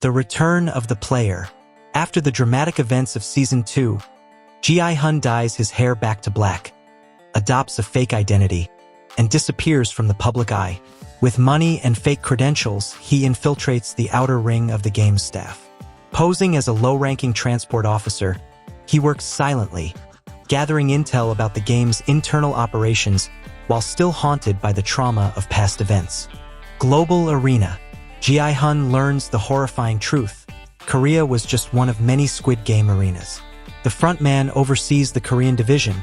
The return of the player. After the dramatic events of Season 2, Gi-hun dyes his hair back to black, adopts a fake identity, and disappears from the public eye. With money and fake credentials, he infiltrates the outer ring of the game's staff. Posing as a low-ranking transport officer, he works silently, gathering intel about the game's internal operations while still haunted by the trauma of past events. Global Arena. Gi-hun learns the horrifying truth. Korea was just one of many Squid Game arenas. The frontman oversees the Korean division,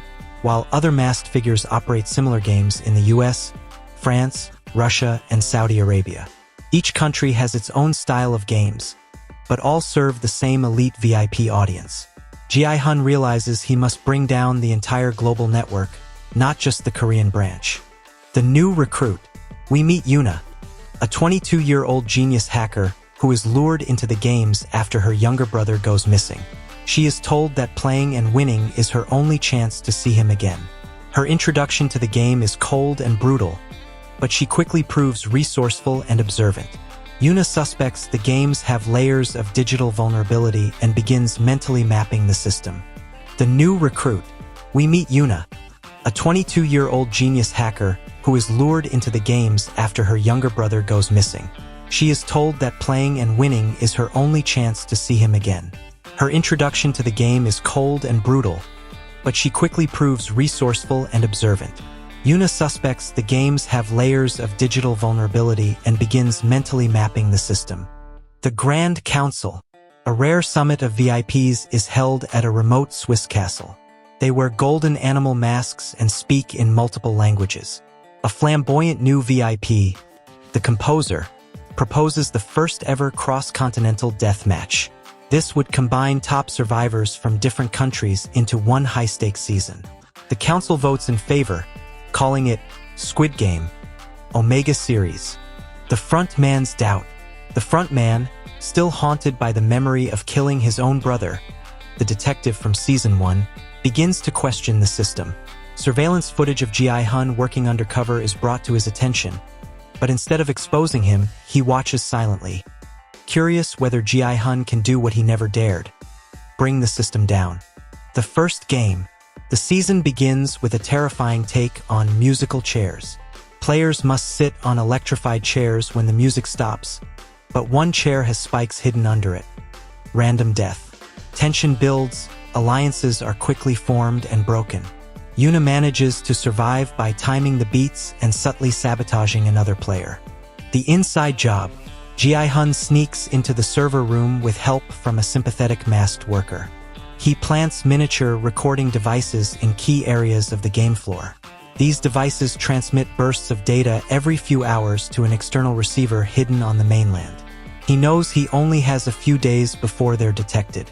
while other masked figures operate similar games in the US, France, Russia, and Saudi Arabia. Each country has its own style of games, but all serve the same elite VIP audience. Gi-hun realizes he must bring down the entire global network, not just the Korean branch. The new recruit. We meet Yuna, a 22-year-old genius hacker who is lured into the games after her younger brother goes missing. She is told that playing and winning is her only chance to see him again. Her introduction to the game is cold and brutal, but she quickly proves resourceful and observant. Yuna suspects the games have layers of digital vulnerability and begins mentally mapping the system. The new recruit. We meet Yuna, a 22-year-old genius hacker who is lured into the games after her younger brother goes missing. She is told that playing and winning is her only chance to see him again. Her introduction to the game is cold and brutal, but she quickly proves resourceful and observant. Yuna suspects the games have layers of digital vulnerability and begins mentally mapping the system. The Grand Council. A rare summit of VIPs is held at a remote Swiss castle. They wear golden animal masks and speak in multiple languages. A flamboyant new VIP, the composer, proposes the first-ever cross-continental death match. This would combine top survivors from different countries into one high-stakes season. The council votes in favor, calling it Squid Game, Omega Series. The frontman's doubt. The frontman, still haunted by the memory of killing his own brother, the detective from Season 1, begins to question the system. Surveillance footage of Gi-hun working undercover is brought to his attention, but instead of exposing him, he watches silently, curious whether Gi-hun can do what he never dared: bring the system down. The first game. The season begins with a terrifying take on musical chairs. Players must sit on electrified chairs when the music stops, but one chair has spikes hidden under it. Random death. Tension builds, alliances are quickly formed and broken. Yuna manages to survive by timing the beats and subtly sabotaging another player. The inside job. Gi-hun sneaks into the server room with help from a sympathetic masked worker. He plants miniature recording devices in key areas of the game floor. These devices transmit bursts of data every few hours to an external receiver hidden on the mainland. He knows he only has a few days before they're detected.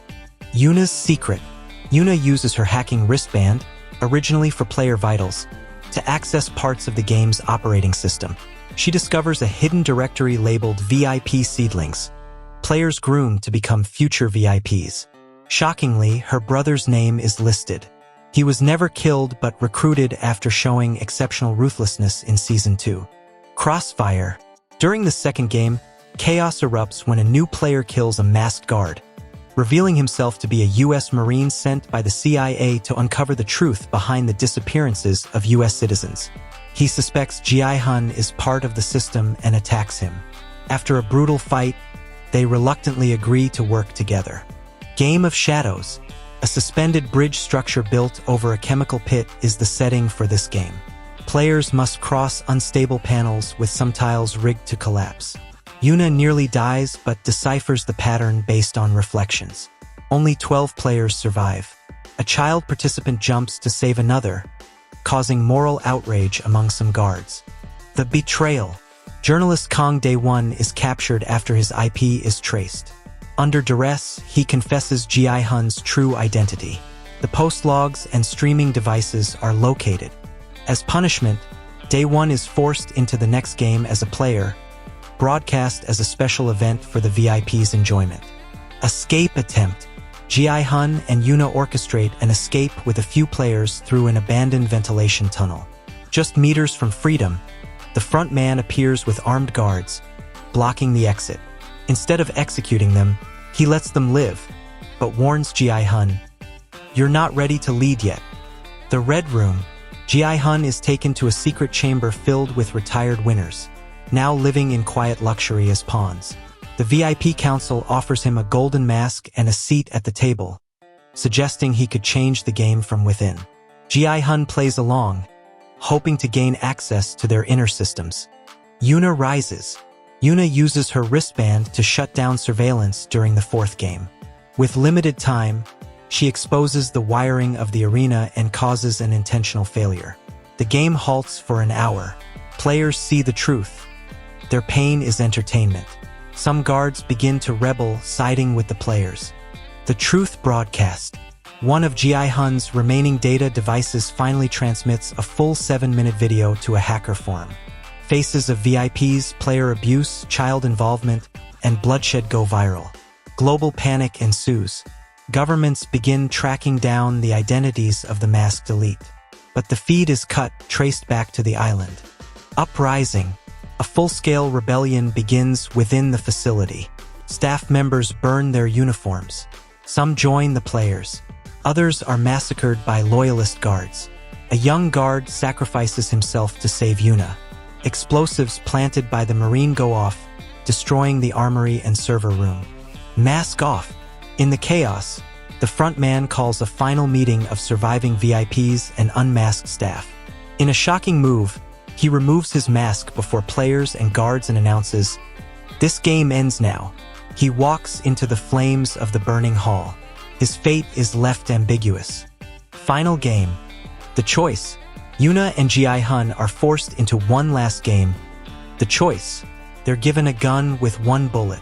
Yuna's secret. Yuna uses her hacking wristband, originally for player vitals, to access parts of the game's operating system. She discovers a hidden directory labeled VIP Seedlings, players groomed to become future VIPs. Shockingly, her brother's name is listed. He was never killed but recruited after showing exceptional ruthlessness in Season 2. Crossfire. During the second game, chaos erupts when a new player kills a masked guard, revealing himself to be a U.S. Marine sent by the CIA to uncover the truth behind the disappearances of U.S. citizens. He suspects Gi-hun is part of the system and attacks him. After a brutal fight, they reluctantly agree to work together. Game of Shadows. A suspended bridge structure built over a chemical pit is the setting for this game. Players must cross unstable panels with some tiles rigged to collapse. Yuna nearly dies but deciphers the pattern based on reflections. Only 12 players survive. A child participant jumps to save another, causing moral outrage among some guards. The Betrayal. Journalist Kang Dae-won is captured after his IP is traced. Under duress, he confesses Gi-hun's true identity. The post logs and streaming devices are located. As punishment, Dae-won is forced into the next game as a player, broadcast as a special event for the VIP's enjoyment. Escape attempt. Gi-hun and Yuna orchestrate an escape with a few players through an abandoned ventilation tunnel. Just meters from freedom, the front man appears with armed guards, blocking the exit. Instead of executing them, he lets them live, but warns Gi-hun, "You're not ready to lead yet." The Red Room. Gi-hun is taken to a secret chamber filled with retired winners, now living in quiet luxury as pawns. The VIP council offers him a golden mask and a seat at the table, suggesting he could change the game from within. Gi-hun plays along, hoping to gain access to their inner systems. Yuna rises. Yuna uses her wristband to shut down surveillance during the fourth game. With limited time, she exposes the wiring of the arena and causes an intentional failure. The game halts for an hour. Players see the truth. Their pain is entertainment. Some guards begin to rebel, siding with the players. The truth broadcast. One of Gi-hun's remaining data devices finally transmits a full 7-minute video to a hacker forum. Faces of VIPs, player abuse, child involvement, and bloodshed go viral. Global panic ensues. Governments begin tracking down the identities of the masked elite. But the feed is cut, traced back to the island. Uprising. A full-scale rebellion begins within the facility. Staff members burn their uniforms. Some join the players. Others are massacred by loyalist guards. A young guard sacrifices himself to save Yuna. Explosives planted by the Marine go off, destroying the armory and server room. Mask off. In the chaos, the front man calls a final meeting of surviving VIPs and unmasked staff. In a shocking move, he removes his mask before players and guards and announces, "This game ends now." He walks into the flames of the burning hall. His fate is left ambiguous. Final game. The choice. Yuna and Gi-hun are forced into one last game. The choice. They're given a gun with one bullet.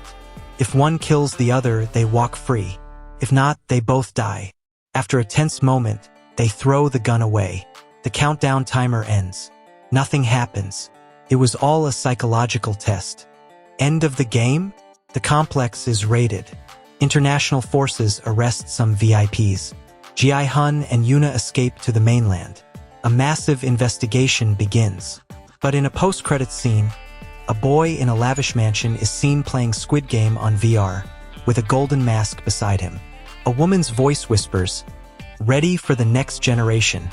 If one kills the other, they walk free. If not, they both die. After a tense moment, they throw the gun away. The countdown timer ends. Nothing happens. It was all a psychological test. End of the game? The complex is raided. International forces arrest some VIPs. Gi-hun and Yuna escape to the mainland. A massive investigation begins. But in a post-credits scene, a boy in a lavish mansion is seen playing Squid Game on VR, with a golden mask beside him. A woman's voice whispers, "Ready for the next generation."